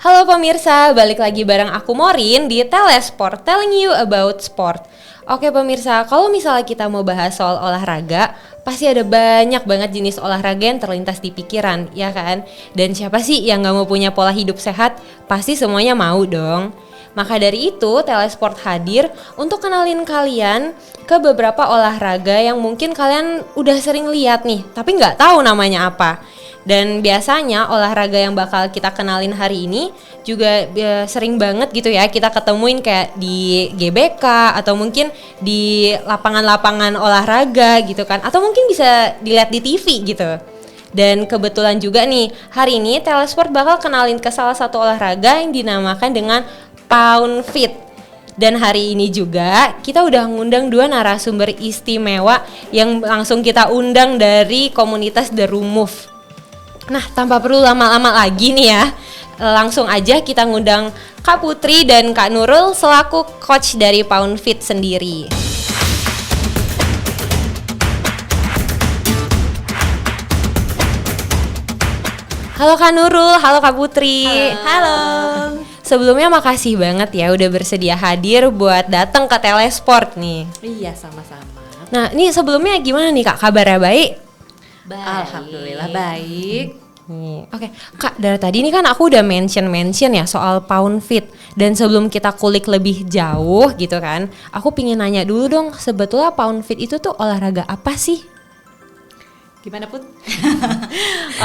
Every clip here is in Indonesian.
Halo pemirsa, balik lagi bareng aku Morin di Telesport, telling you about sport. Oke pemirsa, kalau misalnya kita mau bahas soal olahraga, pasti ada banyak banget jenis olahraga yang terlintas di pikiran, ya kan? Dan siapa sih yang gak mau punya pola hidup sehat? Pasti semuanya mau dong. Maka dari itu, Telesport hadir untuk kenalin kalian ke beberapa olahraga yang mungkin kalian udah sering lihat nih, tapi nggak tahu namanya apa. Dan biasanya olahraga yang bakal kita kenalin hari ini juga sering banget gitu ya kita ketemuin kayak di GBK atau mungkin di lapangan-lapangan olahraga gitu kan, atau mungkin bisa dilihat di TV gitu. Dan kebetulan juga nih hari ini Telesport bakal kenalin ke salah satu olahraga yang dinamakan dengan Pound Fit. Dan hari ini juga kita udah ngundang dua narasumber istimewa yang langsung kita undang dari komunitas The Room Move. Nah, tanpa perlu lama-lama lagi nih ya, langsung aja kita ngundang Kak Putri dan Kak Nurul selaku coach dari Pound Fit sendiri. Halo Kak Nurul, halo Kak Putri. Halo. Sebelumnya makasih banget ya udah bersedia hadir buat datang ke Telesport nih. Iya, sama-sama. Nah, ini sebelumnya gimana nih Kak, kabarnya baik? Baik. Alhamdulillah baik. Oke, Kak, dari tadi ini kan aku udah mention ya soal Pound Fit. Dan sebelum kita kulik lebih jauh gitu kan, aku pingin nanya dulu dong, sebetulnya Pound Fit itu tuh olahraga apa sih? Gimana Put?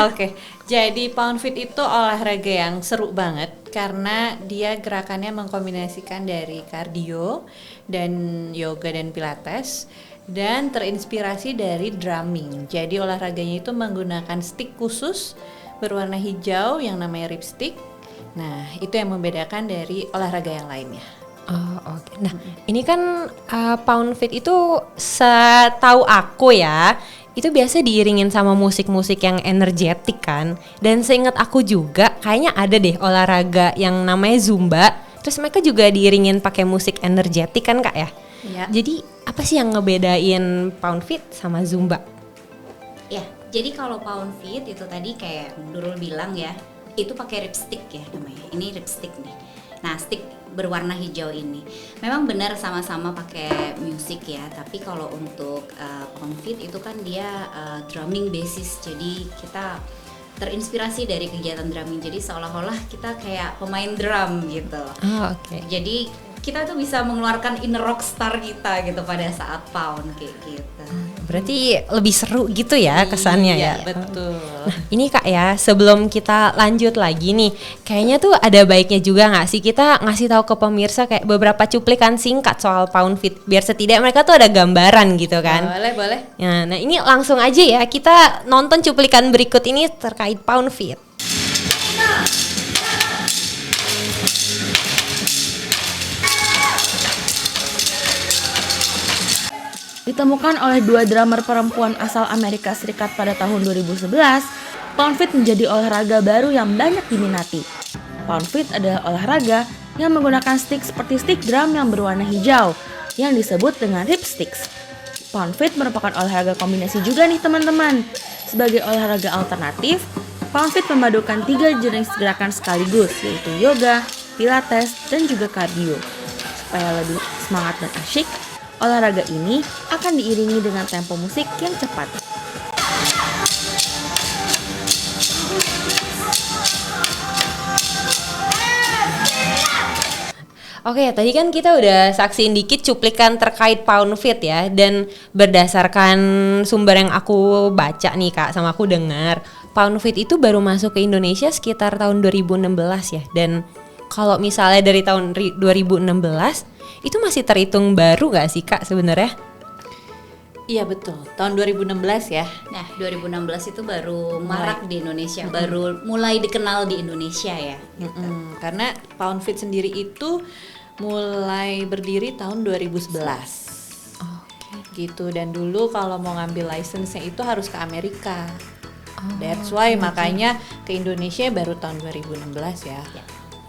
Oke, jadi Pound Fit itu olahraga yang seru banget karena dia gerakannya mengkombinasikan dari kardio dan yoga dan pilates dan terinspirasi dari drumming. Jadi olahraganya itu menggunakan stick khusus berwarna hijau yang namanya rip stick. Nah, itu yang membedakan dari olahraga yang lainnya. Oh, oke. Nah, ini kan Pound Fit itu setahu aku ya, itu biasa diiringin sama musik-musik yang energetik kan. Dan seingat aku juga kayaknya ada deh olahraga yang namanya Zumba. Terus mereka juga diiringin pakai musik energetik kan Kak ya? Iya. Jadi apa sih yang ngebedain Pound Fit sama Zumba? Ya, jadi kalau Pound Fit itu tadi kayak Nurul bilang ya, itu pakai ripstick ya namanya. Ini ripstick nih. Nah, stick berwarna hijau ini memang benar sama-sama pakai musik ya, tapi kalau untuk Pound Fit itu kan dia drumming basis, jadi kita terinspirasi dari kegiatan drumming, jadi seolah-olah kita kayak pemain drum gitu. Oh, oke. Jadi kita tuh bisa mengeluarkan inner rockstar kita gitu pada saat Pound kayak gitu. Berarti lebih seru gitu ya kesannya ya. Iya, betul. Nah, ini Kak ya, sebelum kita lanjut lagi nih, kayaknya tuh ada baiknya juga nggak sih kita ngasih tahu ke pemirsa kayak beberapa cuplikan singkat soal Pound Fit, biar setidaknya mereka tuh ada gambaran gitu kan. Boleh. Nah, ini langsung aja ya kita nonton cuplikan berikut ini terkait Pound Fit. Ditemukan oleh dua drummer perempuan asal Amerika Serikat pada tahun 2011, Pound Fit menjadi olahraga baru yang banyak diminati. Pound Fit adalah olahraga yang menggunakan stick seperti stick drum yang berwarna hijau, yang disebut dengan rip sticks. Pound Fit merupakan olahraga kombinasi juga nih teman-teman. Sebagai olahraga alternatif, Pound Fit memadukan 3 jenis gerakan sekaligus, yaitu yoga, pilates, dan juga cardio. Supaya lebih semangat dan asyik, olahraga ini akan diiringi dengan tempo musik yang cepat. Oke, tadi kan kita udah saksiin dikit cuplikan terkait Pound Fit ya. Dan berdasarkan sumber yang aku baca nih Kak, sama aku dengar, Pound Fit itu baru masuk ke Indonesia sekitar tahun 2016 ya. Dan kalau misalnya dari tahun 2016 itu masih terhitung baru gak sih Kak sebenarnya? Iya betul, tahun 2016 ya. Nah, 2016 itu baru marak di Indonesia, baru mulai dikenal di Indonesia ya. Gitu. Karena Pound Fit sendiri itu mulai berdiri tahun 2011. Gitu, dan dulu kalau mau ngambil license-nya itu harus ke Amerika. That's why makanya ke Indonesia baru tahun 2016 ya.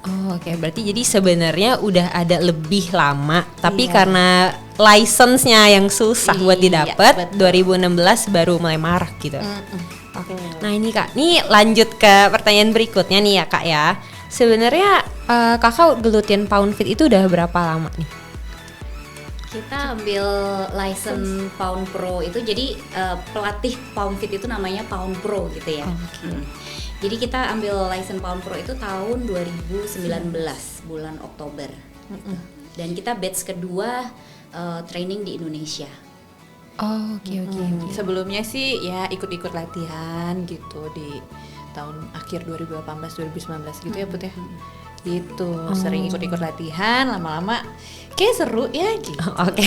Oh, oke. Berarti jadi sebenarnya udah ada lebih lama, tapi karena license-nya yang susah buat didapat, 2016 baru mulai marak gitu. Oke. Nah ini Kak, nih lanjut ke pertanyaan berikutnya nih ya Kak ya. sebenarnya kakak gelutin Pound Fit itu udah berapa lama nih? Kita ambil license Pound Pro itu, jadi pelatih Pound Fit itu namanya Pound Pro gitu ya. Jadi kita ambil license Pound Pro itu tahun 2019 bulan Oktober. Dan kita batch kedua training di Indonesia. Oh, oke. Sebelumnya sih ya ikut-ikut latihan gitu di tahun akhir 2018-2019 gitu ya Put ya. Gitu, sering ikut-ikut latihan, lama-lama kayak seru ya gitu. Oke.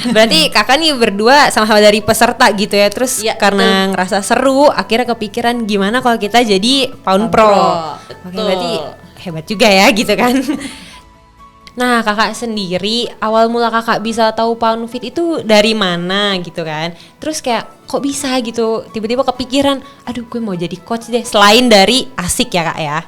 Berarti kakak nih berdua sama-sama dari peserta gitu ya. Terus Ya, karena ngerasa seru, akhirnya kepikiran gimana kalau kita jadi Pound Pro. Oke, betul. berarti hebat juga ya gitu kan. Nah, kakak sendiri awal mula kakak bisa tahu Pound Fit itu dari mana gitu kan? Terus kayak kok bisa gitu tiba-tiba kepikiran, aduh gue mau jadi coach deh, selain dari asik ya kak ya?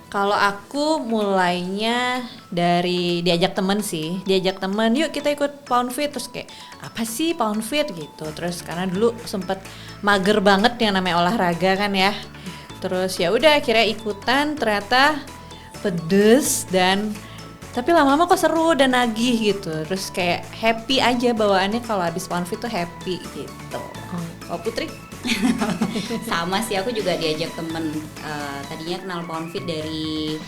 Kalau aku mulainya dari diajak temen sih, diajak temen yuk kita ikut Pound Fit, terus kayak apa sih Pound Fit gitu. Terus karena dulu sempet mager banget yang namanya olahraga kan ya. Terus ya udah akhirnya ikutan, ternyata pedes dan tapi lama-lama kok seru dan nagih gitu. Terus kayak happy aja bawaannya kalau habis Pound Fit tuh happy gitu. Oh Putri? Sama sih, aku juga diajak temen, tadinya kenal Pound Fit dari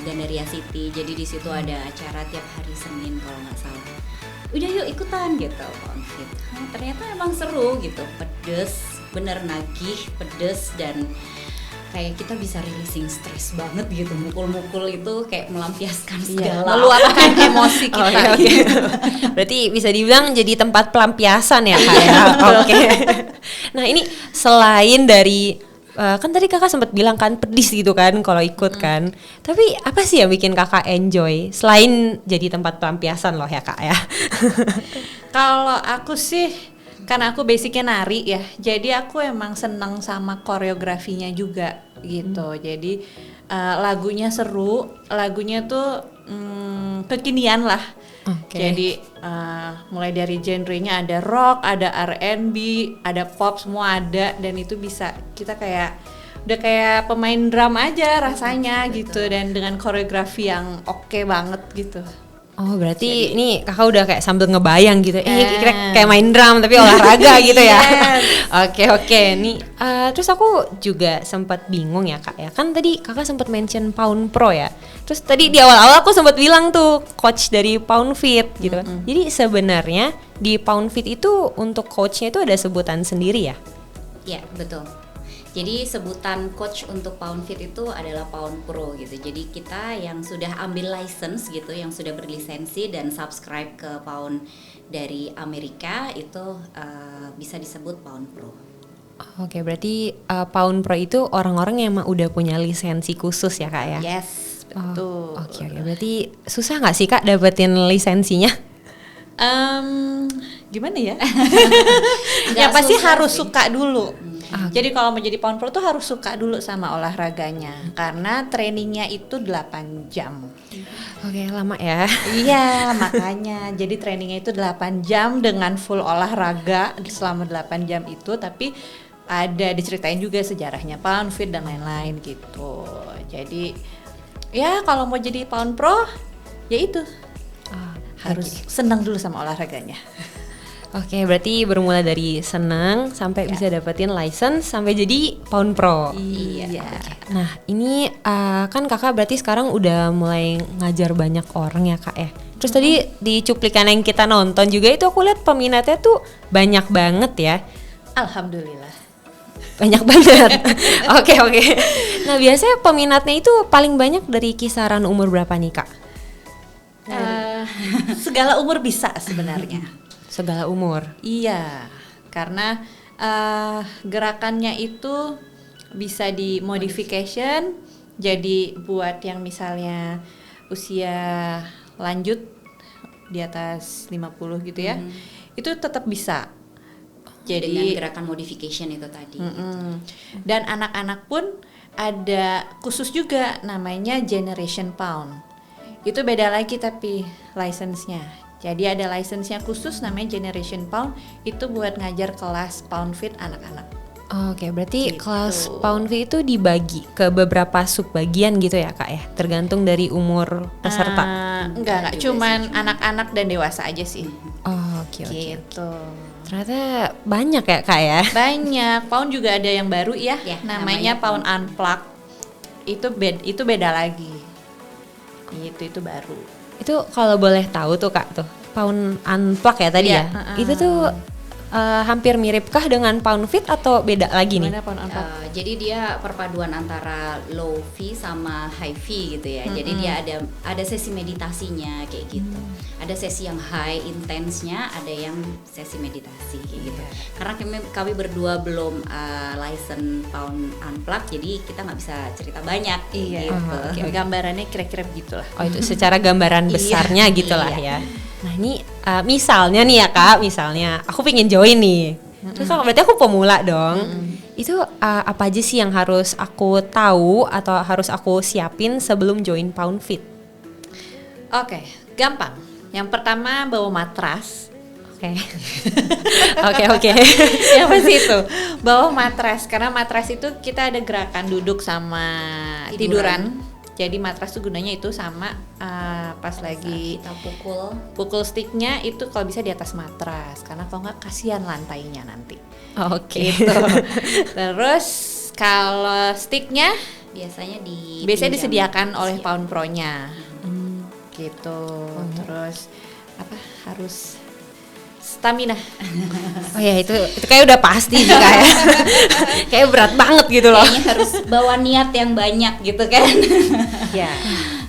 Gandaria City. Jadi di situ ada acara tiap hari Senin kalau nggak salah. Udah yuk ikutan gitu Pound Fit. Ternyata emang seru gitu, pedes, bener nagih, pedes, dan kayak kita bisa releasing stres banget gitu. Mukul-mukul itu kayak melampiaskan segala Meluapkan emosi kita. Oke. Berarti bisa dibilang jadi tempat pelampiasan ya kak ya. Oke. Nah ini selain dari kan tadi kakak sempat bilang kan pedis gitu kan kalau ikut kan. Tapi apa sih yang bikin kakak enjoy selain jadi tempat pelampiasan loh ya kak ya? Kalau aku sih karena aku basicnya nari ya, jadi aku emang seneng sama koreografinya juga gitu. Jadi lagunya seru, lagunya tuh kekinian lah. Oke. Jadi mulai dari genrenya ada rock, ada R&B, ada pop, semua ada, dan itu bisa kita kayak udah kayak pemain drum aja rasanya gitu, dan dengan koreografi yang oke banget gitu. Oh berarti ini kakak udah kayak sambil ngebayang gitu, kira kayak main drum tapi olahraga gitu ya. Oke. Nih terus aku juga sempat bingung ya kak ya, kan tadi kakak sempat mention Pound Pro ya. Terus tadi di awal-awal aku sempat bilang tuh coach dari Pound Fit gitu kan. Jadi sebenarnya di Pound Fit itu untuk coachnya itu ada sebutan sendiri ya? Ya betul. Jadi sebutan coach untuk Pound Fit itu adalah Pound Pro gitu. Jadi kita yang sudah ambil license gitu, yang sudah berlisensi dan subscribe ke Pound dari Amerika itu bisa disebut Pound Pro. Oke, berarti Pound Pro itu orang-orang yang emang udah punya lisensi khusus ya kak ya? Yes, betul. Oke, berarti susah nggak sih kak dapetin lisensinya? Gimana ya? Nggak Ya pasti susah harus sih. suka dulu. Ah. Jadi kalau mau jadi Pound Pro tuh harus suka dulu sama olahraganya, karena trainingnya itu 8 jam. Oke, lama ya. Iya, makanya jadi trainingnya itu 8 jam dengan full olahraga selama 8 jam itu, tapi ada diceritain juga sejarahnya Pound Fit dan lain-lain gitu. Jadi ya kalau mau jadi Pound Pro ya itu harus senang dulu sama olahraganya. Oke, berarti bermula dari senang sampai bisa dapetin license sampai jadi Pound Pro. Iya. Nah, ini kan kakak berarti sekarang udah mulai ngajar banyak orang ya kak ya. Terus tadi di cuplikan yang kita nonton juga itu aku lihat peminatnya tuh banyak banget ya. Alhamdulillah. Banyak banget. Oke. Nah, biasanya peminatnya itu paling banyak dari kisaran umur berapa nih kak? Segala umur bisa sebenarnya. Segala umur. Iya, karena gerakannya itu bisa di modification, jadi buat yang misalnya usia lanjut di atas 50 gitu ya, itu tetap bisa. Dengan Jadi gerakan modification itu tadi. dan anak-anak pun ada khusus juga namanya Generation Pound. Itu beda lagi tapi license-nya. Jadi ada license-nya khusus namanya Generation Pound, itu buat ngajar kelas Pound Fit anak-anak. Oke, berarti Gitu. kelas pound feet itu dibagi ke beberapa subbagian gitu ya kak ya, tergantung dari umur peserta. Enggak, juga cuman sih, anak-anak dan dewasa aja sih. Oke. Gitu. Ternyata banyak ya kak ya. Banyak. Pound juga ada yang baru ya, Ya, namanya namanya Pound Unplugged. Itu beda lagi. Itu baru. Itu kalau boleh tahu tuh kak tuh, pound unplugged ya tadi Iya, ya. Itu tuh hampir miripkah dengan pound feet atau beda lagi nih? Gimana Pound Unplugged? Jadi dia perpaduan antara low fee sama high fee gitu ya. Jadi dia ada sesi meditasinya kayak gitu. Ada sesi yang high intense-nya, ada yang sesi meditasi kayak gitu. Karena kami berdua belum license Pound Unplugged, jadi kita nggak bisa cerita banyak kayak gitu. Oke, gambarannya kira-kira begitulah. Oh itu secara gambaran besarnya gitu lah iya. ya. Nah ini misalnya nih ya kak, misalnya aku pengen join nih. Terus kalau berarti aku pemula dong. Itu apa aja sih yang harus aku tahu atau harus aku siapin sebelum join pound feet? Oke, gampang. Yang pertama bawa matras. Oke. Oke. Ya pasti itu. Bawa matras karena matras itu kita ada gerakan duduk sama tiduran. Jadi matras tuh gunanya itu sama pas lagi Kita pukul. pukul sticknya itu kalau bisa di atas matras karena kalau nggak kasihan lantainya nanti. Oke. Gitu. Terus kalau sticknya Biasanya biasanya dipinjam. disediakan oleh Siap. Pound Pro-nya. Gitu. Terus apa harus stamina. Oh ya itu kayak udah pasti sih kak ya. Kayak berat banget gitu loh. Kayaknya harus bawa niat yang banyak gitu kan. Ya.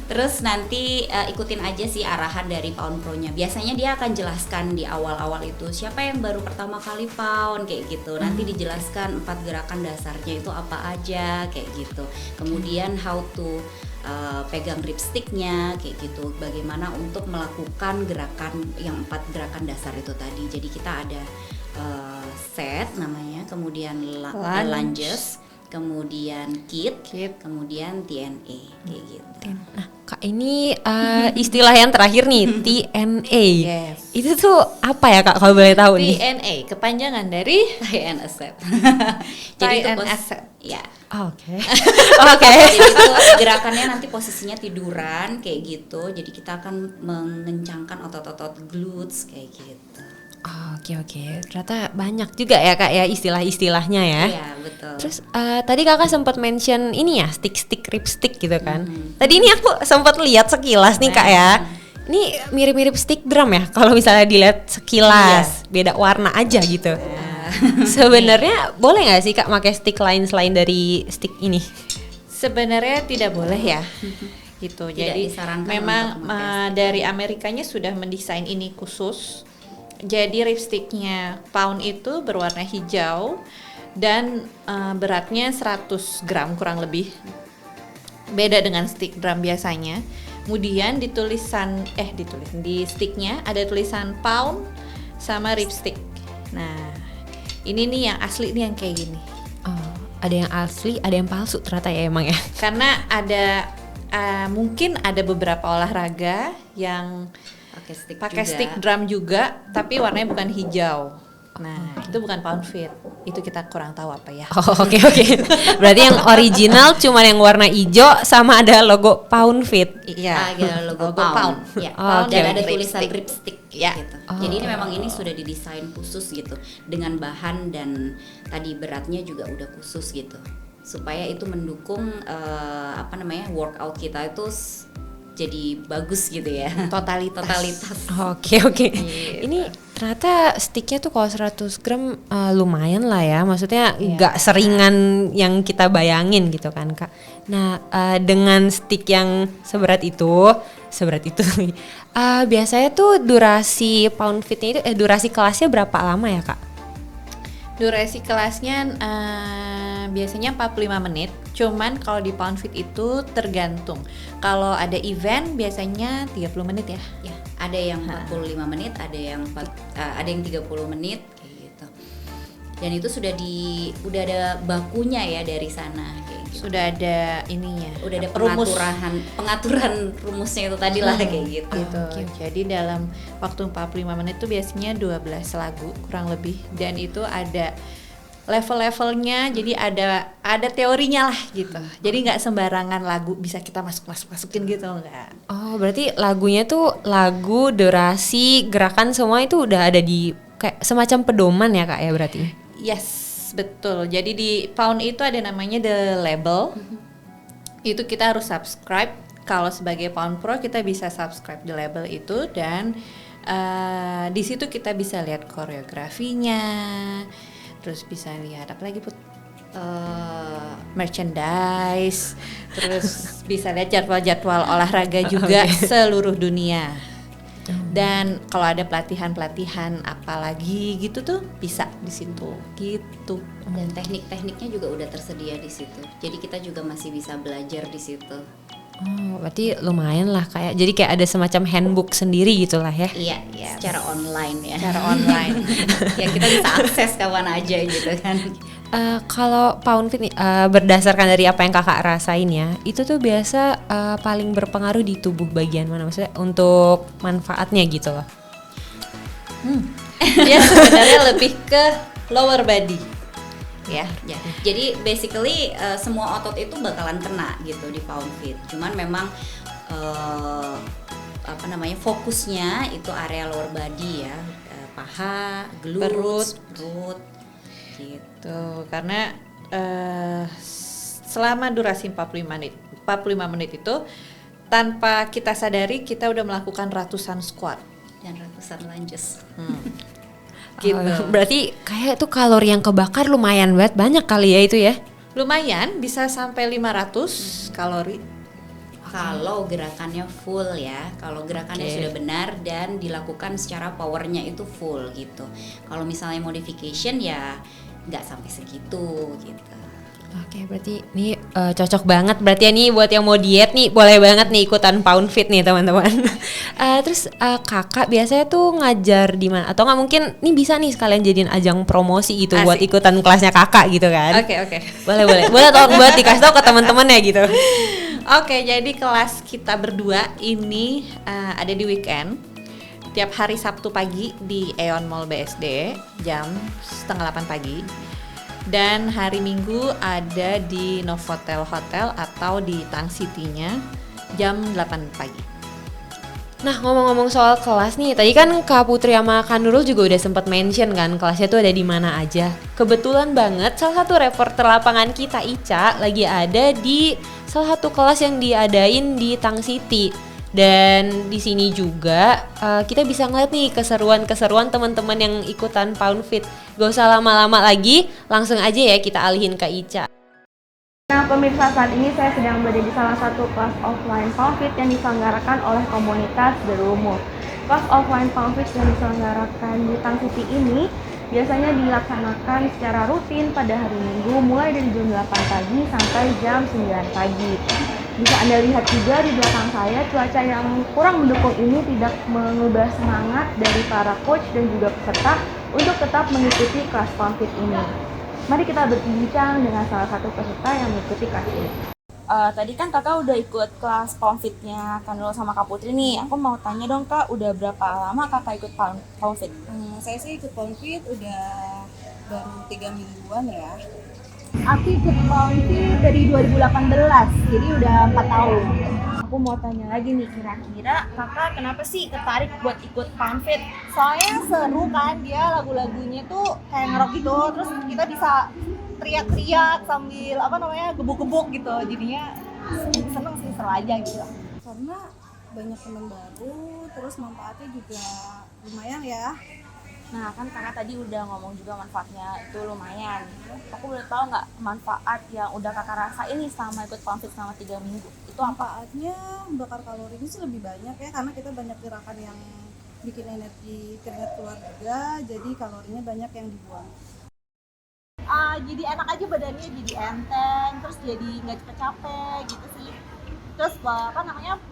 Terus nanti ikutin aja sih arahan dari Pound Pro-nya. Biasanya dia akan jelaskan di awal-awal itu siapa yang baru pertama kali pound kayak gitu. Nanti dijelaskan 4 gerakan dasarnya itu apa aja kayak gitu. Kemudian how to pegang ripsticknya kayak gitu. Bagaimana untuk melakukan gerakan yang 4 gerakan dasar itu tadi. Jadi kita ada set namanya, kemudian lunges, kemudian kit, kemudian TNA kayak gitu. Nah kak ini istilah yang terakhir nih TNA. Yes. Itu tuh apa ya kak kalau boleh tahu nih? TNA kepanjangan dari Tie and accept. Tie and pos- accept. Ya. Oke. Oke. Jadi itu gerakannya nanti posisinya tiduran kayak gitu. Jadi kita akan mengencangkan otot-otot glutes kayak gitu. Oke. Ternyata banyak juga ya kak ya istilah-istilahnya ya. Iya, betul. Terus tadi kakak sempat mention ini ya stick ripstick gitu kan. Tadi ini aku sempat lihat sekilas nih kak ya. Ini mirip-mirip stick drum ya kalau misalnya dilihat sekilas. Beda warna aja gitu. Sebenarnya boleh nggak sih kak pakai stick lain selain dari stick ini? Sebenarnya tidak boleh ya. Gitu. Tidak Jadi disarankan memang untuk memakai dari Amerikanya sudah mendesain ini khusus. Jadi ripsticknya Pound itu berwarna hijau dan beratnya 100 gram kurang lebih. Beda dengan stick drum biasanya. Kemudian di sticknya ada tulisan Pound sama ripstick. Nah, ini nih yang asli nih yang kayak gini. Oh, ada yang asli, ada yang palsu ternyata ya emang ya. Karena ada mungkin ada beberapa olahraga yang pakai stick drum juga, tapi warnanya bukan hijau. Nah, itu bukan pound feet. Itu kita kurang tahu apa ya. Oh, oke. Berarti yang original cuma yang warna hijau sama ada logo pound feet. Iya. Ada logo Logo pound. pound. Ya, Oh, dan oke. ada tulisan ripstick Ya. gitu. Oh, Jadi ini oke. memang ini sudah didesain khusus gitu dengan bahan dan tadi beratnya juga udah khusus gitu. Supaya itu mendukung workout kita itu jadi bagus gitu ya. Totalitas. Oke. Ini ternyata sticknya tuh kalau 100 gram lumayan lah ya. Maksudnya nggak seringan yang kita bayangin gitu kan kak. Nah dengan stick yang seberat itu biasanya tuh durasi pound feetnya itu durasi kelasnya berapa lama ya kak? Durasi kelasnya biasanya 45 menit. Cuman kalau di pound feet itu tergantung. Kalau ada event biasanya 30 menit ya. Ya, ada yang 45 menit, ada yang 30 menit kayak gitu. Dan itu udah ada bakunya ya dari sana kayak gitu. Sudah ada ininya. Udah ada rumus. pengaturan rumusnya itu tadi lah kayak gitu. Gitu. Jadi dalam waktu 45 menit itu biasanya 12 lagu kurang lebih, dan itu ada level-levelnya, jadi ada teorinya lah gitu. Jadi nggak sembarangan lagu bisa kita masukin gitu, enggak. Oh, berarti lagunya tuh lagu, durasi, gerakan semua itu udah ada di kayak semacam pedoman ya Kak ya berarti? Yes, betul. Jadi di Pound itu ada namanya The Label. Itu kita harus subscribe. Kalau sebagai Pound Pro kita bisa subscribe The Label itu, dan di situ kita bisa lihat koreografinya, terus bisa lihat apa lagi Put? Merchandise, terus bisa lihat jadwal-jadwal olahraga juga seluruh dunia. Dan kalau ada pelatihan-pelatihan apalagi gitu tuh bisa di situ gitu. Dan teknik-tekniknya juga udah tersedia di situ. Jadi kita juga masih bisa belajar di situ. Oh, berarti lumayan lah kayak jadi kayak ada semacam handbook sendiri gitulah ya. Iya, secara online ya. Secara online. Ya kita bisa akses kapan aja gitu kan. Kalau Pound Fit nih, berdasarkan dari apa yang kakak rasain ya, itu tuh biasa paling berpengaruh di tubuh bagian mana, maksudnya untuk manfaatnya gitu loh. Dia sebenarnya lebih ke lower body. Ya. Jadi basically semua otot itu bakalan kena gitu di Pound Fit. Cuman memang fokusnya itu area lower body ya, paha, glutes, perut gitu. Karena selama durasi 45 menit itu tanpa kita sadari kita udah melakukan ratusan squat dan ratusan lunges. Gitu. Berarti kayak itu kalori yang kebakar lumayan banyak kali ya itu ya. Lumayan bisa sampai 500 kalori. Kalau gerakannya full ya, kalau gerakannya sudah benar dan dilakukan secara powernya itu full gitu. Kalau misalnya modification ya nggak sampai segitu gitu. Oke, berarti ini cocok banget berarti ya nih buat yang mau diet nih, boleh banget nih ikutan Pound Fit nih teman-teman. Terus kakak biasanya tuh ngajar di mana? Atau nggak mungkin nih bisa nih sekalian jadiin ajang promosi gitu. Asik. Buat ikutan kelasnya kakak gitu kan? Oke. Boleh tolong buat dikasih tau ke teman-teman ya gitu. Oke, jadi kelas kita berdua ini ada di weekend. Tiap hari Sabtu pagi di Aeon Mall BSD jam 7:30 pagi. Dan hari Minggu ada di Novotel Hotel atau di Tang City-nya jam 8 pagi. Nah, ngomong-ngomong soal kelas nih, tadi kan Kak Putri sama Kak Nurul juga udah sempat mention kan kelasnya tuh ada di mana aja. Kebetulan banget salah satu reporter lapangan kita Ica lagi ada di salah satu kelas yang diadain di Tang City. Dan di sini juga kita bisa ngeliat nih keseruan teman-teman yang ikutan Pound Fit. Gak usah lama-lama lagi, langsung aja ya kita alihin ke Ica. Nah pemirsa, saat ini saya sedang berada di salah satu kelas offline Pound Fit yang diselenggarakan oleh komunitas The Rumo. Kelas offline Pound Fit yang diselenggarakan di Tang City ini biasanya dilaksanakan secara rutin pada hari Minggu mulai dari jam 8 pagi sampai jam 9 pagi. Bisa Anda lihat juga di belakang saya, cuaca yang kurang mendukung ini tidak mengubah semangat dari para coach dan juga peserta untuk tetap mengikuti kelas Pound Fit ini. Mari kita berbincang dengan salah satu peserta yang mengikuti kelas ini. Tadi kan kakak udah ikut kelas Pound Fit-nya Kak Nurul sama Kak Putri nih. Aku mau tanya dong Kak, udah berapa lama kakak ikut Pound Fit? Saya sih ikut Pound Fit udah baru 3 mingguan ya. Aku ikut Pound Fit dari 2018, jadi udah 4 tahun. Aku mau tanya lagi nih, kira-kira kakak kenapa sih tertarik buat ikut Pound Fit? Soalnya seru kan, dia lagu-lagunya tuh kayak ngerok gitu, terus kita bisa teriak-teriak sambil gebuk-gebuk gitu. Jadinya seneng sih, seru aja gitu. Karena banyak teman baru, terus manfaatnya juga lumayan ya. Nah kan kakak tadi udah ngomong juga manfaatnya itu lumayan. Aku boleh tahu nggak manfaat yang udah kakak rasain nih selama ikut Pound Fit selama 3 minggu? Itu apa? Manfaatnya bakar kalorinya sih lebih banyak ya, karena kita banyak gerakan yang bikin energi keringat keluar juga, jadi kalorinya banyak yang dibuang. Jadi enak aja badannya, jadi enteng, terus jadi nggak cepet capek gitu sih. Terus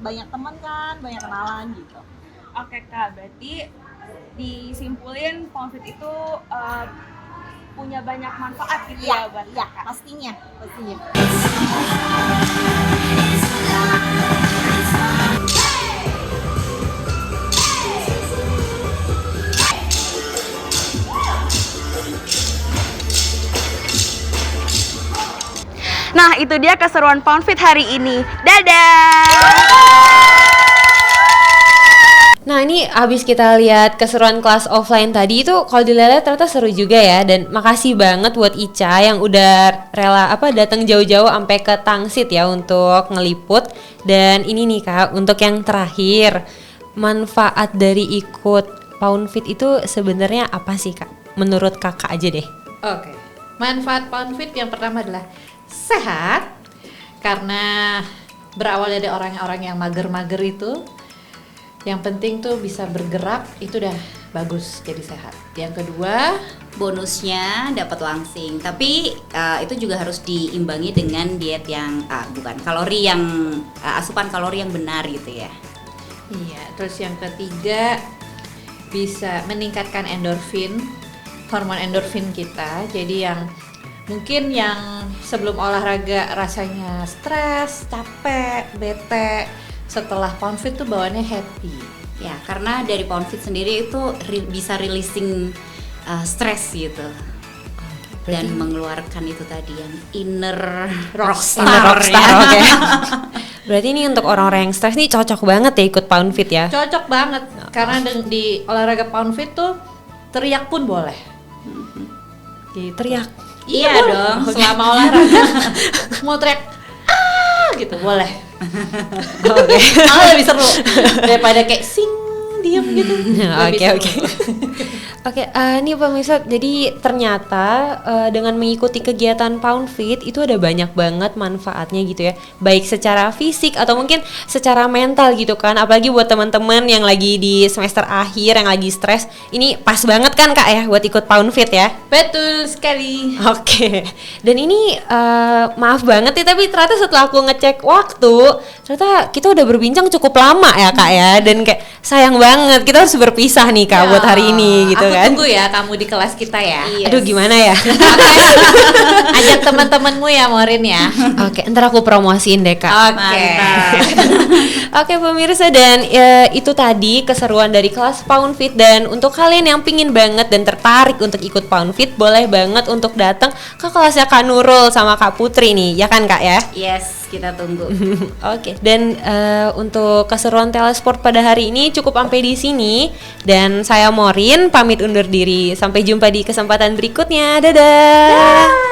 banyak teman kan, banyak kenalan gitu. Oke Kak, berarti disimpulin Pound Fit itu punya banyak manfaat gitu ya buat kakak? Pastinya. Nah, itu dia keseruan Pound Fit hari ini. Dadah! Nah ini abis kita lihat keseruan kelas offline tadi itu kalau dilihat ternyata seru juga ya, dan makasih banget buat Ica yang udah rela datang jauh-jauh sampai ke Tangsit ya untuk ngeliput. Dan ini nih Kak, untuk yang terakhir, manfaat dari ikut Pound Fit itu sebenarnya apa sih Kak? Menurut Kakak aja deh. Oke. Manfaat Pound Fit yang pertama adalah sehat, karena berawal dari orang-orang yang mager-mager itu. Yang penting tuh bisa bergerak, itu udah bagus jadi sehat. Yang kedua, bonusnya dapat langsing, tapi itu juga harus diimbangi dengan diet yang asupan kalori yang benar gitu ya. iya. Terus yang ketiga, bisa meningkatkan endorfin, hormon endorfin kita. Jadi yang mungkin yang sebelum olahraga rasanya stres, capek, bete, setelah Pound Fit tuh bawaannya happy. Ya, karena dari Pound Fit sendiri itu bisa releasing stres gitu. Dan mengeluarkan itu tadi yang inner rockstar. Oke. Berarti ini untuk orang-orang yang stres nih cocok banget ya ikut Pound Fit ya. Cocok banget, karena di olahraga Pound Fit tuh teriak pun boleh. Gitu. Teriak. Iya dong, Selama olahraga mau teriak gitu boleh. Oke. Malah lebih seru daripada kayak sing diem gitu. Lebih seru. Oke. Oke, ini pemirsa, jadi ternyata dengan mengikuti kegiatan Pound Fit itu ada banyak banget manfaatnya gitu ya, baik secara fisik atau mungkin secara mental gitu kan, apalagi buat teman-teman yang lagi di semester akhir yang lagi stres, ini pas banget kan Kak ya buat ikut Pound Fit ya. Betul sekali. Oke, dan ini maaf banget ya, tapi ternyata setelah aku ngecek waktu, ternyata kita udah berbincang cukup lama ya Kak ya, dan kayak sayang banget kita harus berpisah nih Kak buat hari ini gitu aku kan. tunggu ya kamu di kelas kita ya. Yes. Aduh gimana ya? Ajak teman-temanmu ya Morin ya. Oke, ntar aku promosiin deh Kak. Oke. Oke pemirsa, dan itu tadi keseruan dari kelas Pound Fit. Dan untuk kalian yang pingin banget dan tertarik untuk ikut Pound Fit, boleh banget untuk datang ke kelasnya Kak Nurul sama Kak Putri nih, ya kan Kak ya? Yes, kita tunggu. Oke, dan untuk keseruan Telesport pada hari ini cukup sampai di sini. Dan saya Morin pamit undur diri. Sampai jumpa di kesempatan berikutnya. Dadah.